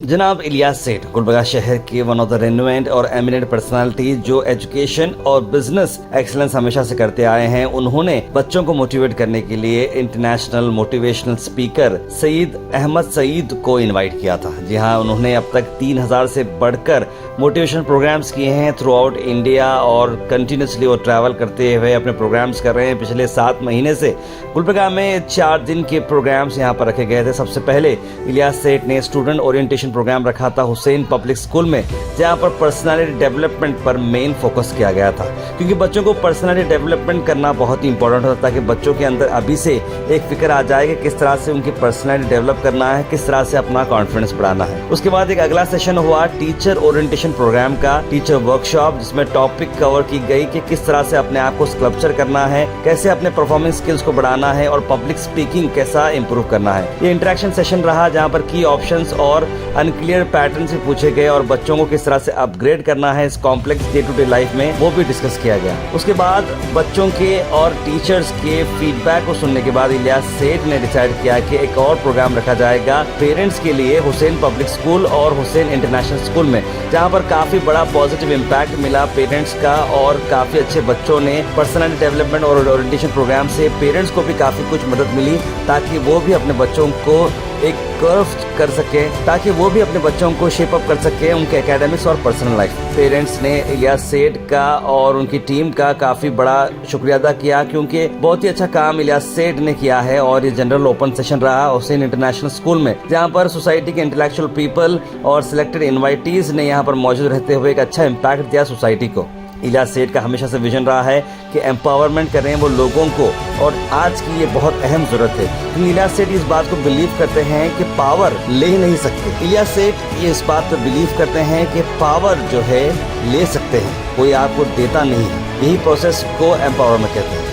जनाब इलियास सेठ गुलबर्गा शहर के वन ऑफ द रेनोवेंट और एमिनेंट पर्सनालिटी जो एजुकेशन और बिजनेस एक्सीलेंस हमेशा से करते आए हैं। उन्होंने बच्चों को मोटिवेट करने के लिए international motivational speaker Saeed Ahmed Saeed को इनवाइट किया था। जी हाँ, उन्होंने अब तक 3000 से बढ़कर मोटिवेशन प्रोग्राम्स किए हैं थ्रू आउट इंडिया और कंटिन्यूसली वो ट्रैवल करते हुए अपने प्रोग्राम्स कर रहे हैं। पिछले 7 महीने से गुलबर्गा में 4 दिन के प्रोग्राम्स यहाँ पर रखे गए थे। सबसे पहले इलियास सेठ ने स्टूडेंट ओरिएंटेशन प्रोग्राम रखा था हुसैन पब्लिक स्कूल में, जहाँ पर पर्सनालिटी डेवलपमेंट पर मेन फोकस किया गया था, क्योंकि बच्चों को पर्सनालिटी डेवलपमेंट करना बहुत ही इंपॉर्टेंट होता है ताकि बच्चों के अंदर अभी से एक फिक्र आ जाए कि किस तरह से उनकी पर्सनालिटी डेवलप करना है, किस तरह से अपना कॉन्फिडेंस बढ़ाना है। उसके बाद एक अगला सेशन हुआ टीचर ओरिएंटेशन प्रोग्राम का, टीचर वर्कशॉप, जिसमें टॉपिक कवर की गई कि किस तरह से अपने आप को स्कल्पचर करना है, कैसे अपने परफॉर्मेंस स्किल्स को बढ़ाना है और पब्लिक स्पीकिंग कैसा इंप्रूव करना है। ये इंटरेक्शन सेशन रहा जहाँ पर की ऑप्शंस और अनक्लियर पैटर्न से पूछे गए और बच्चों को किस तरह से अपग्रेड करना है इस complex day to day life में, वो भी डिस्कस किया गया। उसके बाद बच्चों के और टीचर्स के फीडबैक को सुनने के बाद इलियास सेठ ने डिसाइड किया कि एक और प्रोग्राम रखा जाएगा पेरेंट्स के लिए हुसैन पब्लिक स्कूल और हुसैन इंटरनेशनल स्कूल में, जहाँ पर काफी बड़ा पॉजिटिव इम्पैक्ट मिला पेरेंट्स का और काफी अच्छे बच्चों ने पर्सनालिटी डेवलपमेंट और ओरिएंटेशन प्रोग्राम से पेरेंट्स को भी काफी कुछ मदद मिली ताकि वो भी अपने बच्चों को एक कर्व कर सके, ताकि वो भी अपने बच्चों को शेप अप कर सके उनके एकेडमिक्स और पर्सनल लाइफ। पेरेंट्स ने इलियास सेठ का और उनकी टीम का काफी बड़ा शुक्रिया अदा किया, क्योंकि बहुत ही अच्छा काम इलियास सेठ ने किया है। और ये जनरल ओपन सेशन रहा हुसैन इंटरनेशनल स्कूल में, जहाँ पर सोसाइटी के इंटेलेक्चुअल पीपल और सिलेक्टेड इन्वाइटीज ने यहाँ पर मौजूद रहते हुए एक अच्छा इम्पैक्ट दिया सोसाइटी को। इलियास सेठ का हमेशा से विजन रहा है कि एम्पावरमेंट करें वो लोगों को, और आज की ये बहुत अहम जरूरत है, क्योंकि इलियास सेठ इस बात को बिलीव करते हैं कि पावर ले ही नहीं सकते। इलियास सेठ ये इस बात पर बिलीव करते हैं कि पावर जो है ले सकते हैं, कोई आपको देता नहीं है। यही प्रोसेस को एम्पावरमेंट कहते हैं।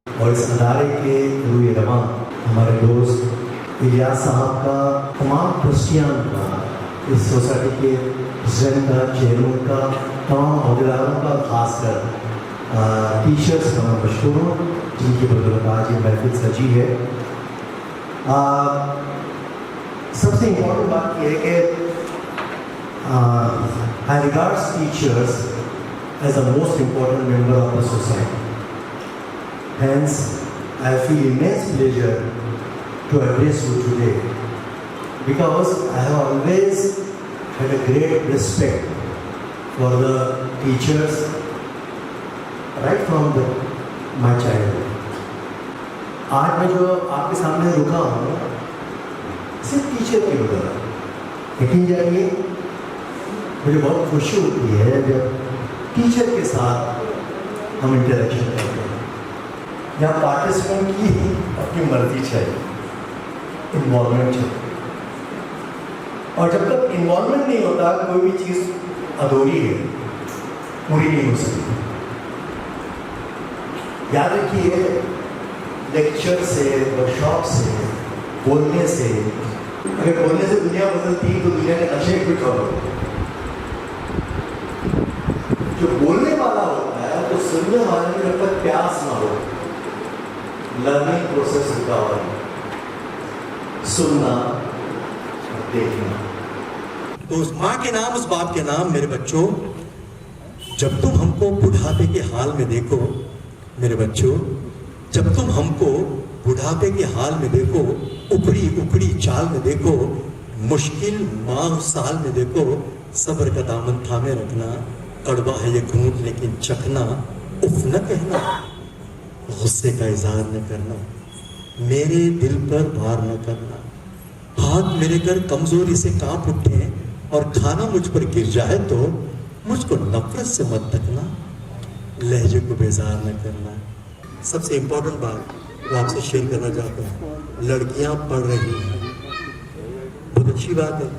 और इस अदारे के रूए रवां हमारे दोस्त इलियास साहब का, तमाम ट्रस्टियान का, इस सोसाइटी के प्रेसिडेंट का, चेयरमैन का, तमाम अहदेदारों का, खासकर टीचर्स का मैं मशहूर हूँ जिनकी बदौलत आज ये महफिल सजी है। सबसे इम्पोर्टेंट बात यह है कि I regards teachers as the most important member of the society. Hence, I feel immense pleasure to address you today because I have always had a great respect for the teachers right from my childhood. आज मैं जो आपके सामने रुका हूँ सिर्फ teacher की वजह है। यकीन जानिए मुझे बहुत खुशी होती है जब टीचर के साथ हम इंटरेक्शन करते हैं। यहाँ पार्टिसिपेंट की अपनी मर्जी चाहिए, इन्वॉल्वमेंट चाहिए, और जब तक इन्वॉल्वमेंट नहीं होता कोई भी चीज़ अधूरी है, पूरी नहीं हो सकती। याद रखिए, लेक्चर से, वर्कशॉप से, बोलने से, अगर बोलने से दुनिया बदलती तो दुनिया के नशे कुछ और होते। जो बोलने वाला होता है तो सुनने वाले में जब तक प्यास ना हो, लर्निंग प्रोसेस रुका हुआ है, सुनना, देखना। तो उस माँ के नाम, उस बाप के नाम, मेरे बच्चों, जब तुम हमको बुढ़ापे के हाल में देखो, मेरे बच्चों, जब तुम हमको बुढ़ापे के हाल में देखो, उखड़ी उखड़ी चाल में देखो, मुश्किल माह साल में देखो, सब्र का दामन थामे रखना, कड़वा है ये घूंट लेकिन चखना, उफ न कहना, गुस्से का इजहार न करना, मेरे दिल पर भार न करना, हाथ मेरे कर कमजोरी से कांप उठे और खाना मुझ पर गिर जाए तो मुझको नफरत से मत तकना, लहजे को बेजार न करना। सबसे इम्पोर्टेंट बात वो आपसे शेयर करना चाहता हूँ, लड़कियां पढ़ रही हैं, बहुत अच्छी बात है।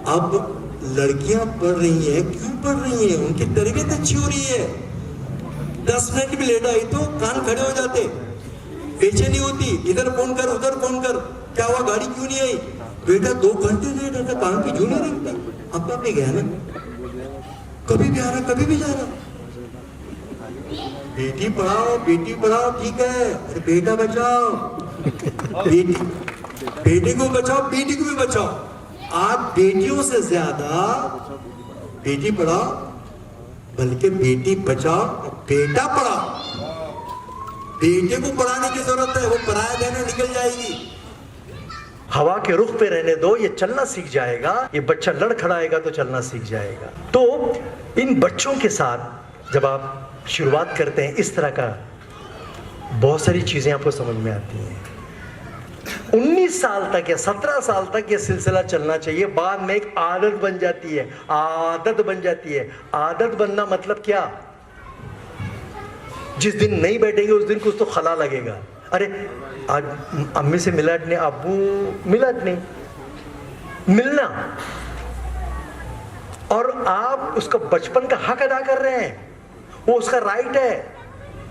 अब लड़कियां पढ़ रही हैं, क्यों पढ़ रही हैं? उनकी तरबियत अच्छी हो रही है। 10 मिनट भी लेट आई तो कान खड़े हो जाते। बेचैनी होती, इधर फोन कर उधर फोन कर, क्या हुआ गाड़ी क्यों नहीं आई? बेटा 2 घंटे लेट आता, काम की क्यों नहीं रखता? अब तो नहीं गया ना, कभी भी आ रहा कभी भी जा रहा। बेटी पढ़ाओ ठीक है, अरे बेटा बचाओ, बेटी को बचाओ, बेटी को भी बचाओ। आज बेटियों से ज्यादा बेटी पढ़ाओ, बल्कि बेटी बचाओ और बेटा पढ़ाओ। बेटे को पढ़ाने की जरूरत है, वो पराया देने निकल जाएगी। हवा के रुख पे रहने दो, ये चलना सीख जाएगा। ये बच्चा लड़खड़ाएगा तो चलना सीख जाएगा। तो इन बच्चों के साथ जब आप शुरुआत करते हैं इस तरह का, बहुत सारी चीजें आपको समझ में आती हैं। 19 साल तक या 17 साल तक ये सिलसिला चलना चाहिए। बाद में एक आदत बन जाती है, आदत बन जाती है। आदत बनना मतलब क्या? जिस दिन नहीं बैठेंगे उस दिन कुछ तो खला लगेगा। अरे आज अम्मी से मिलत नहीं, अब्बू मिलत नहीं, मिलना। और आप उसका बचपन का हक अदा कर रहे हैं, वो उसका राइट है,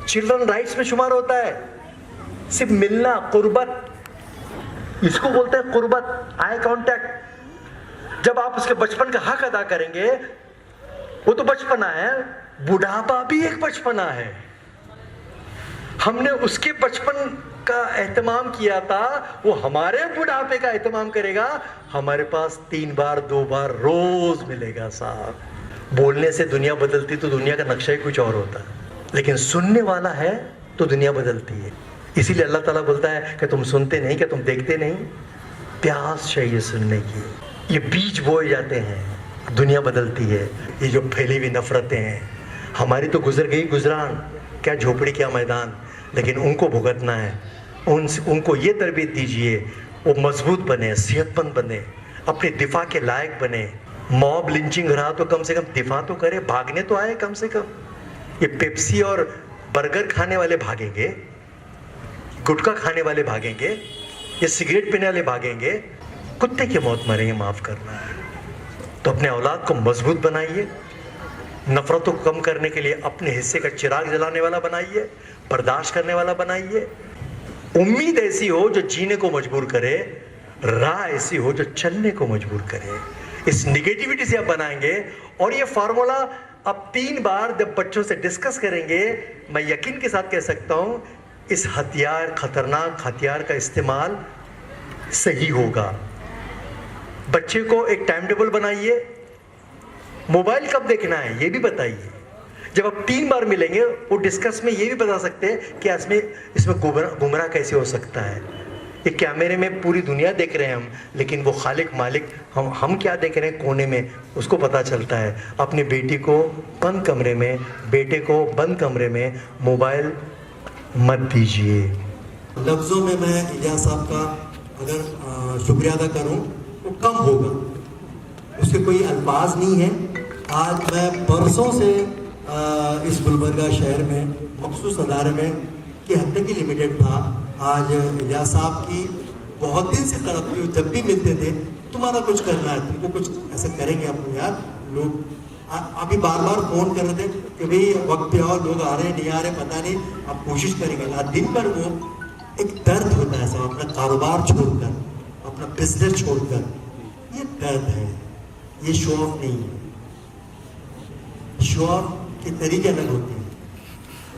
चिल्ड्रन राइट्स में शुमार होता है। सिर्फ मिलना, कुर्बत, इसको बोलते हैं कुर्बत, आई कांटेक्ट। जब आप उसके बचपन का हक अदा करेंगे, वो तो बचपना है, बुढ़ापा भी एक बचपना है। हमने उसके बचपन का एहतमाम किया था, वो हमारे बुढ़ापे का एहतमाम करेगा। हमारे पास 3 बार 2 बार रोज मिलेगा साहब। बोलने से दुनिया बदलती तो दुनिया का नक्शा ही कुछ और होता, लेकिन सुनने वाला है तो दुनिया बदलती है। इसीलिए अल्लाह ताला बोलता है कि तुम सुनते नहीं, क्या तुम देखते नहीं? प्यास चाहिए सुनने की। ये बीज बोए जाते हैं, दुनिया बदलती है। ये जो फैली हुई नफरतें हैं, हमारी तो गुजर गई गुजरान, क्या झोपड़ी क्या मैदान, लेकिन उनको भुगतना है। उनको ये तरबियत दीजिए, वो मजबूत बने, सेहतमंद बने, अपने दिफा के लायक बने। मॉब लिंचिंग रहा तो कम से कम दिफा तो करे, भागने तो आए कम से कम। ये पेप्सी और बर्गर खाने वाले भागेंगे, गुटखा खाने वाले भागेंगे, ये सिगरेट पीने वाले भागेंगे, कुत्ते की मौत मरेंगे, माफ करना है। तो अपने औलाद को मजबूत बनाइए, नफरतों को कम करने के लिए अपने हिस्से का चिराग जलाने वाला बनाइए, बर्दाश्त करने वाला बनाइए। उम्मीद ऐसी हो जो जीने को मजबूर करे, राह ऐसी हो जो चलने को मजबूर करे। इस निगेटिविटी से आप बनाएंगे। और ये फार्मूला अब 3 बार जब बच्चों से डिस्कस करेंगे, मैं यकीन के साथ कह सकता हूं इस हथियार, खतरनाक हथियार का इस्तेमाल सही होगा। बच्चे को एक टाइम टेबल बनाइए, मोबाइल कब देखना है ये भी बताइए। जब आप 3 बार मिलेंगे, वो डिस्कस में ये भी बता सकते हैं कि इसमें गुमराह कैसे हो सकता है। ये कैमरे में पूरी दुनिया देख रहे हैं हम, लेकिन वो खालिक मालिक हम क्या देख रहे हैं कोने में, उसको पता चलता है। अपनी बेटी को बंद कमरे में, बेटे को बंद कमरे में मोबाइल मत दीजिए। लफ्ज़ों में मैं इलियास साहब का अगर शुक्रिया अदा करूं तो कम होगा, उसके कोई अल्फाज नहीं है। आज मैं परसों से इस गुलबर्गा शहर में मखसूस अदारे में कि हफ्ते की लिमिटेड था। आज इलियास साहब की बहुत दिन से तड़प हुई, जब भी मिलते थे तुम्हारा कुछ करना है, तुमको कुछ ऐसा करेंगे हम यार। लोग अभी बार बार फोन कर रहे थे कि भाई वक्त पे आओ, लोग आ रहे हैं नहीं आ रहे पता नहीं, आप कोशिश करेंगे। आज दिन भर वो एक दर्द होता है सब, अपना कारोबार छोड़कर, अपना बिजनेस छोड़कर, ये दर्द है, ये शो ऑफ नहीं है। शो ऑफ के तरीके अलग होते हैं।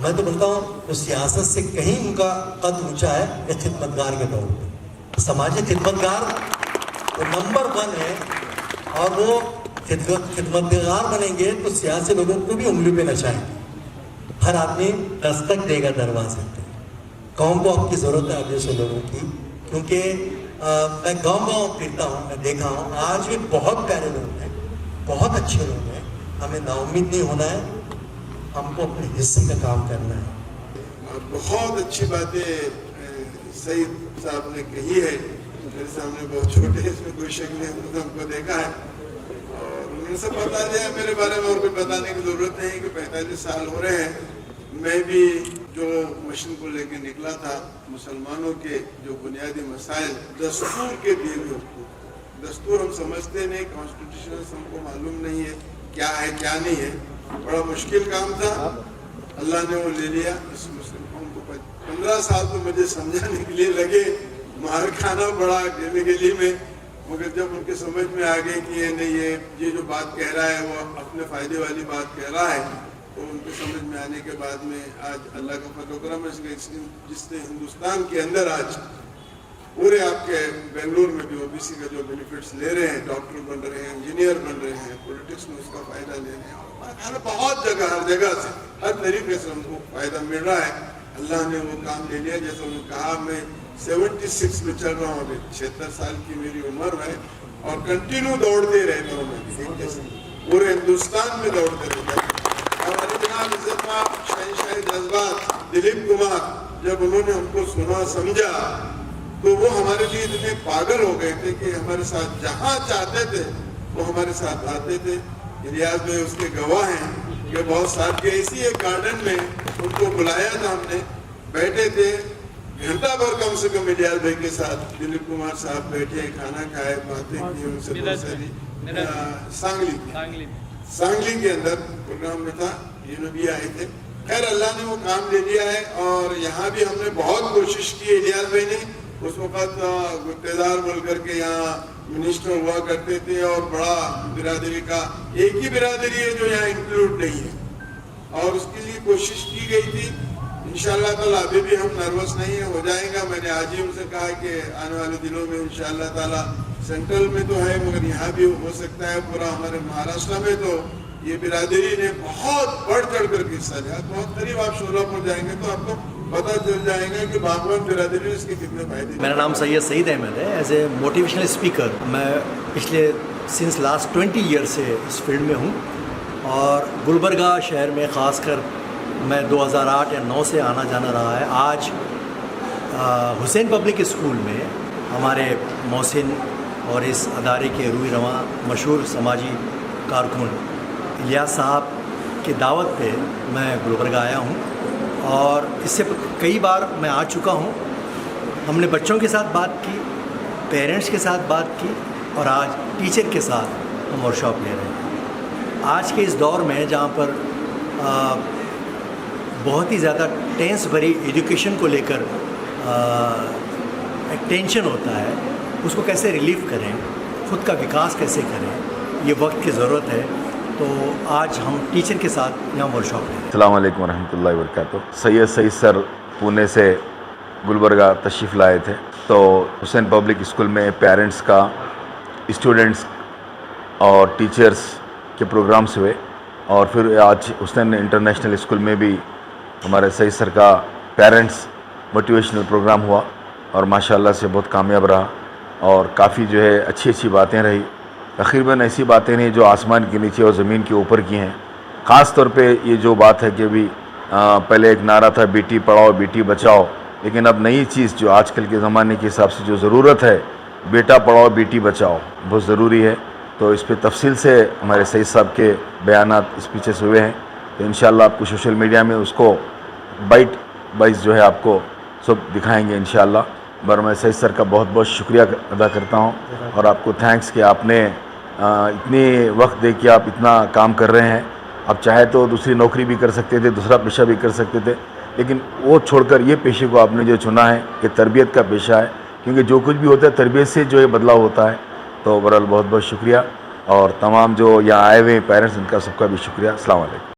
मैं तो बोलता हूँ तो सियासत से कहीं उनका कद ऊंचा है या खिदमतगार के तौर पर। सामाजिक खिदमतगार वो नंबर 1 है, और वो खिदमतगार बनेंगे तो सियासी लोगों को भी उंगली पे नचाएंगे। हर आदमी दस्तक देगा दरवाजे पे। कौम को आपकी ज़रूरत है आप जैसे लोगों की, क्योंकि मैं गांव-गांव फिरता हूँ, मैं देखा हूँ आज भी बहुत प्यारे लोग हैं, बहुत अच्छे लोग हैं। हमें नाउम्मीद नहीं होना है, हमको अपने हिस्से का काम करना है। बहुत अच्छी बातें सईद साहब ने कही है। मेरे सामने बहुत छोटे हैं, इसमें कोई शक नहीं, हमको देखा है और उन्होंने सब बता दिया मेरे बारे में, और कोई बताने की जरूरत नहीं कि 45 साल हो रहे हैं। मैं भी जो मिशन को लेकर निकला था, मुसलमानों के जो बुनियादी मसाइल दस्तूर के दिए हुए, दस्तूर हम समझते नहीं, कॉन्स्टिट्यूशन हमको मालूम नहीं है क्या है क्या नहीं है। बड़ा मुश्किल काम था, अल्लाह ने वो ले लिया। इस मुस्लिम कौम को 15 साल तो मुझे समझाने के लिए लगे, मार खाना पड़ा गली गली में, मगर जब उनके समझ में आ गए कि ये नहीं, ये जो बात कह रहा है वो अपने फायदे वाली बात कह रहा है, तो उनके समझ में आने के बाद में आज अल्लाह का फजल करम है, जिससे हिंदुस्तान के अंदर आज पूरे आपके बेंगलुरु में भी ओबीसी का जो बेनिफिट्स ले रहे हैं, डॉक्टर बन रहे हैं, इंजीनियर बन रहे हैं, पॉलिटिक्स में उसका फायदा ले रहे हैं, और बहुत जगह हर जगह से हर तरीके से हमको फायदा मिल रहा है। अल्लाह ने वो काम ले लिया, जैसे उन्होंने कहा मैं 76 में चल रहा हूँ, अभी 76 साल की मेरी उम्र है और कंटिन्यू दौड़ते रहता हूँ मैं, पूरे हिंदुस्तान में दौड़ते रहता हूँ। हमारे जनाब इज्जत शहंशाह जज्बात दिलीप कुमार, जब उन्होंने हमको सुना समझा तो वो हमारे लिए इतने पागल हो गए थे कि हमारे साथ जहाँ चाहते थे वो हमारे साथ आते थे। इलियास भाई उसके गवाह हैं कि बहुत साथ ऐसी एक गार्डन में उनको बुलाया था हमने, बैठे थे घंटा भर कम से कम इलियास भाई के साथ, दिलीप कुमार साहब बैठे, खाना खाए, बातें की उनसे बहुत सारी। सांगली के अंदर प्रोग्राम में था, ये भी आए थे। खैर अल्लाह ने वो काम ले लिया है और यहाँ भी हमने बहुत कोशिश की। इलियास भाई ने उस वक्त गुत्तेदार बोल करके यहाँ मिनिस्टर हुआ करते थे और बड़ा बिरादरी का एक ही बिरादरी है जो यहाँ इंक्लूड नहीं है और उसके लिए कोशिश की गई थी। इंशाअल्लाह ताला अभी भी हम नर्वस नहीं है, हो जाएगा। मैंने आज ही उनसे कहा कि आने वाले दिनों में इंशाअल्लाह ताला सेंट्रल में तो है मगर यहाँ भी हो सकता है। पूरा हमारे महाराष्ट्र में तो ये बिरादरी ने बहुत बढ़ चढ़ कर हिस्सा लिया। बहुत करीब आप शोलापुर जाएंगे तो आपको पता चल जाएगा कि बागवान बिरादरी में इसके कितने फायदे। मेरा नाम सैयद सईद अहमद है। एज ए मोटिवेशनल स्पीकर मैं पिछले सिंस लास्ट 20 ईयर से इस फील्ड में हूँ और गुलबर्गा शहर में ख़ासकर मैं 2008 या 9 से आना जाना रहा है। आज हुसैन पब्लिक स्कूल में हमारे मोहसिन और इस अदारे के रूई रवां मशहूर समाजी कारकुन इलियास साहब की दावत पे मैं गुलबर्गा आया हूँ और इससे कई बार मैं आ चुका हूँ। हमने बच्चों के साथ बात की, पेरेंट्स के साथ बात की और आज टीचर के साथ हम वर्कशॉप ले रहे हैं। आज के इस दौर में जहाँ पर बहुत ही ज़्यादा टेंस भरी एजुकेशन को लेकर एक टेंशन होता है, उसको कैसे रिलीव करें, खुद का विकास कैसे करें, ये वक्त की ज़रूरत है। तो आज हम टीचर के साथ यहाँ वर्कशॉप हैं। अस्सलाम वालेकुम रहमतुल्लाहि व बरकातुहू। सैयद सर पुणे से गुलबर्गा तशरीफ़ लाए थे, तो हुसैन पब्लिक स्कूल में पेरेंट्स का, स्टूडेंट्स और टीचर्स के प्रोग्राम्स हुए और फिर आज हुसैन इंटरनेशनल स्कूल में भी हमारे सैयद सर का पेरेंट्स मोटिवेशनल प्रोग्राम हुआ और माशाल्लाह से बहुत कामयाब रहा और काफ़ी जो है अच्छी अच्छी बातें रही। तकरीबन ऐसी बातें नहीं जो आसमान के नीचे और ज़मीन के ऊपर की हैं। ख़ास तौर पे ये जो बात है कि भी पहले एक नारा था बेटी पढ़ाओ बेटी बचाओ, लेकिन अब नई चीज़ जो आजकल के ज़माने के हिसाब से जो ज़रूरत है, बेटा पढ़ाओ बेटी बचाओ, बहुत ज़रूरी है। तो इस पर तफसील से हमारे सईद साहब के बयानात स्पीचेस हुए हैं, तो इंशाअल्लाह आपको सोशल मीडिया में उसको बाइट वाइज जो है आपको सब दिखाएंगे इंशाअल्लाह। पर मैं सईद सर का बहुत बहुत शुक्रिया अदा करता हूँ और आपको थैंक्स कि आपने इतने वक्त दे के आप इतना काम कर रहे हैं। आप चाहे तो दूसरी नौकरी भी कर सकते थे, दूसरा पेशा भी कर सकते थे, लेकिन वो छोड़कर ये पेशे को आपने जो चुना है कि तरबियत का पेशा है, क्योंकि जो कुछ भी होता है तरबियत से जो है बदलाव होता है। तो बहरहाल बहुत बहुत शुक्रिया और तमाम जो यहाँ आए हुए पेरेंट्स उनका सबका भी शुक्रिया। अस्सलाम वालेकुम।